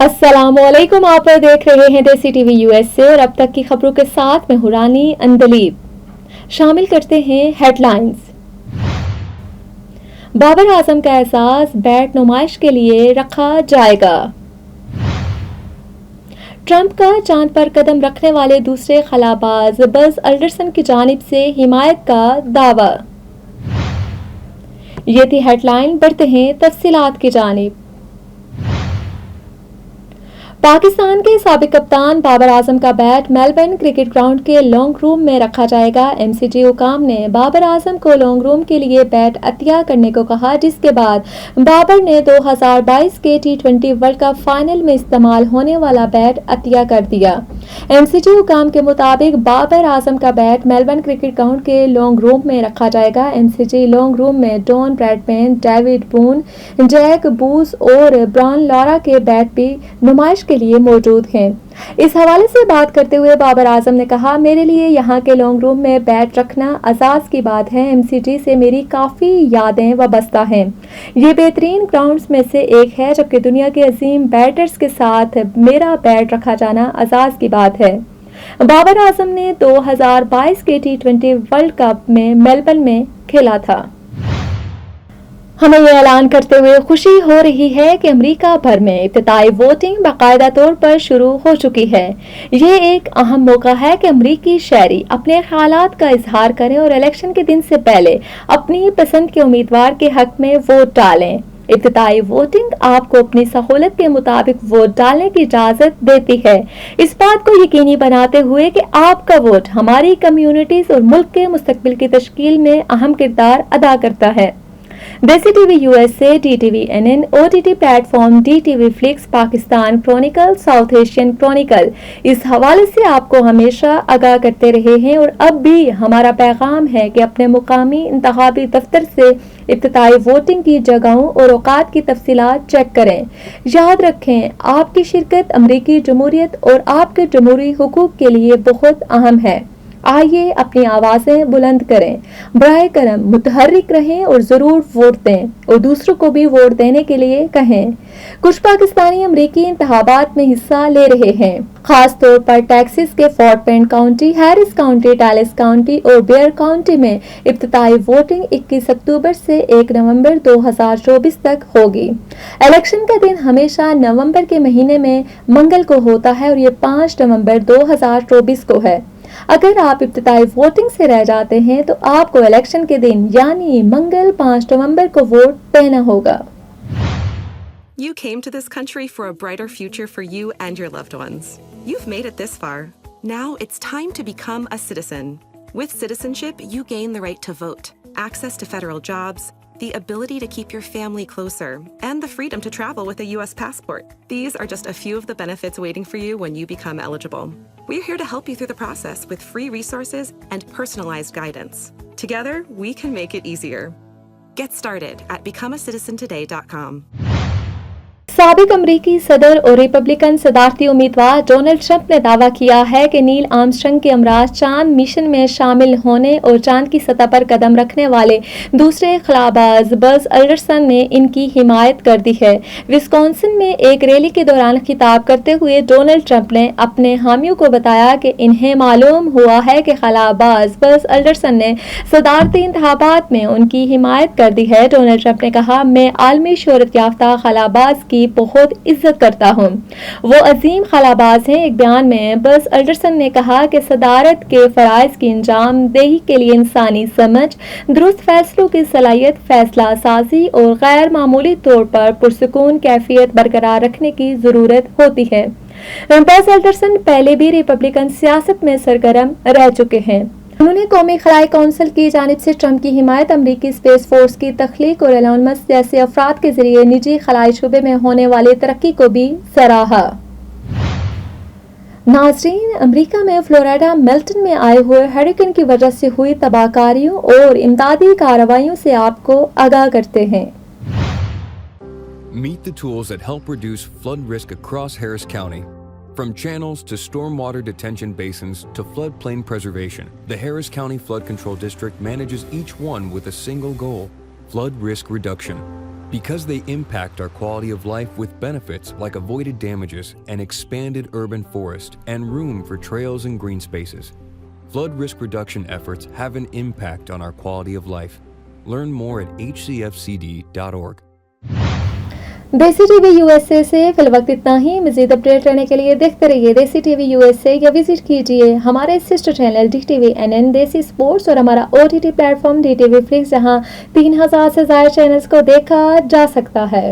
अस्सलामुअलैकुम। आप देख रहे हैं देसी टीवी यूएसए और अब तक की खबरों के साथ मैं हुरानी अंदलीब। शामिल करते हैं हेडलाइंस। बाबर आजम का एहसास बैट नुमाइश के लिए रखा जाएगा। ट्रंप का चांद पर कदम रखने वाले दूसरे खलाबाज बज़ अल्डरसन की जानिब से हिमायत का दावा। ये थी हेडलाइन, बढ़ते हैं तफसीलात की जानिब। पाकिस्तान के साबिक कप्तान बाबर आजम का बैट मेलबर्न क्रिकेट ग्राउंड के लॉन्ग रूम में रखा जाएगा। एमसीजी हुकाम ने बाबर आजम को लॉन्ग रूम के लिए बैट अतिया करने को कहा, जिसके बाद बाबर ने 2022 के T20 वर्ल्ड कप फाइनल में इस्तेमाल होने वाला बैट अतिया कर दिया। एमसीजी हुकाम के मुताबिक बाबर आजम का बैट मेलबर्न क्रिकेट ग्राउंड के लॉन्ग रूम में रखा जाएगा। एमसीजी लॉन्ग रूम में don Bradman, David Boon, Jack bush और ब्रायन लारा के बैट भी नुमाइश के लिए मौजूद हैं। इस हवाले से बात करते हुए बाबर आजम ने कहा, मेरे लिए यहाँ के लॉन्ग रूम में बैट रखना एजाज की बात है। एमसीजी से मेरी काफ़ी यादें वाबस्ता हैं। ये बेहतरीन ग्राउंड्स में से एक है, जबकि दुनिया के अजीम बैटर्स के साथ मेरा बैट रखा जाना एजाज की बात है। बाबर आजम ने 2022 के T20 वर्ल्ड कप में मेलबर्न में खेला था। हमें ये ऐलान करते हुए खुशी हो रही है कि अमेरिका भर में इब्तिदाई वोटिंग बाकायदा तौर पर शुरू हो चुकी है। ये एक अहम मौका है कि अमेरिकी शहरी अपने ख्यालात का इजहार करें और इलेक्शन के दिन से पहले अपनी पसंद के उम्मीदवार के हक में वोट डालें। इब्तिदाई वोटिंग आपको अपनी सहूलत के मुताबिक वोट डालने की इजाजत देती है, इस बात को यकीनी बनाते हुए कि आपका वोट हमारी कम्युनिटीज और मुल्क के मुस्तकबिल की तश्कील में अहम किरदार अदा करता है। देसी TV USA, DTV-NN, OTT platform DTV flix, Pakistan Chronicle, south Asian Chronicle इस हवाले से आपको हमेशा आगाह करते रहे हैं और अब भी हमारा पैगाम है कि अपने मुकामी इंतखाबी दफ्तर से इब्तिदाई वोटिंग की जगहों और औकात की तफसीलात चेक करें। याद रखें, आपकी शिरकत अमरीकी जमहूरियत और आपके जमहूरी हुकूक के लिए बहुत अहम है। आइए अपनी आवाज़ें बुलंद करें, बराए करम मुतहर्रिक रहें और ज़रूर वोट दें और दूसरों को भी वोट देने के लिए कहें। कुछ पाकिस्तानी अमरीकी इंतखाबात में हिस्सा ले रहे हैं, खास तौर पर टेक्सास के fort bend county, Harris county, Dallas county और बेयर काउंटी में इब्तिदाई वोटिंग 21 अक्टूबर से 1 नवंबर 2024 तक होगी। इलेक्शन का दिन हमेशा नवंबर के महीने में मंगल को होता है और ये 5 नवंबर 2024 को है। अगर आप इब्तिदाई वोटिंग से रह जाते हैं तो आपको इलेक्शन के दिन यानी मंगल 5 नवंबर को वोट देना होगा। You came to this country for a brighter future for you and your loved ones. You've made it this far. Now it's time to become a citizen. With citizenship, you gain the right to vote, access to federal jobs, the ability to keep your family closer, and the freedom to travel with a U.S. passport. These are just a few of the benefits waiting for you when you become eligible. We're here to help you through the process with free resources and personalized guidance. Together, we can make it easier. Get started at becomeacitizentoday.com. साबिक अमरीकी सदर और Republican सदारती उम्मीदवार Donald Trump ने दावा किया है कि नील आर्मस्ट्रांग के हमराह चांद मिशन में शामिल होने और चांद की सतह पर कदम रखने वाले दूसरे खलाबाज बज़ अल्डरसन ने इनकी हिमायत कर दी है। विस्कॉन्सिन में एक रैली के दौरान खिताब करते हुए डोनाल्ड ट्रंप ने अपने हामियों को बताया कि इन्हें मालूम हुआ है कि खलाबाज बज़ अल्डरसन ने सदारती इंतखाबात में उनकी हिमायत कर दी है। डोनाल्ड ट्रंप ने कहा, मैं आलमी शोहरत याफ्ता खलाबाज की बहुत इज्जत करता हूँ, वो अजीम खलाबाज हैं। एक बयान में बज़ अल्डरसन ने कहा कि सदारत के फराइज की अंजाम देही के लिए इंसानी समझ, दुरुस्त फैसलों की सलाहियत, फैसला साजी और गैर मामूली तौर पर पुरसुकून कैफियत बरकरार रखने की जरूरत होती है। बज़ अल्डरसन पहले भी रिपब्लिकन सियासत में सरगर्म रह चुके हैं। उन्होंने कौमी खलाई कौंसिल की जानिब से ट्रंप की हिमायत, अमरीकी स्पेस फोर्स की तख्लीक और एलन मस्क जैसे अफराद के जरिए निजी खलाई शुबे में होने वाली तरक्की को भी सराहा। नाज़रीन, अमेरिका में फ्लोरिडा मेल्टन में आए हुए हरिकेन की वजह से हुई तबाहकारियों और इमदादी कार्रवाइयों से आपको आगाह करते हैं। Meet the tools that help reduce flood risk across Harris County. From channels to stormwater detention basins to floodplain preservation, the Harris County Flood Control District manages each one with a single goal: flood risk reduction. because they impact our quality of life with benefits like avoided damages, an expanded urban forest, and room for trails and green spaces. Flood risk reduction efforts have an impact on our quality of life. Learn more at hcfcd.org. देसी TV USA से फिलवक्त इतना ही। मज़ीद update रहने के लिए देखते रहिए देसी टीवी यूएसए या विजिट कीजिए हमारे सिस्टर चैनल DTV NN देसी स्पोर्ट्स और हमारा OTT प्लेटफॉर्म DTV फ्लिक्स, जहां 3000 से ज़्यादा चैनल्स को देखा जा सकता है।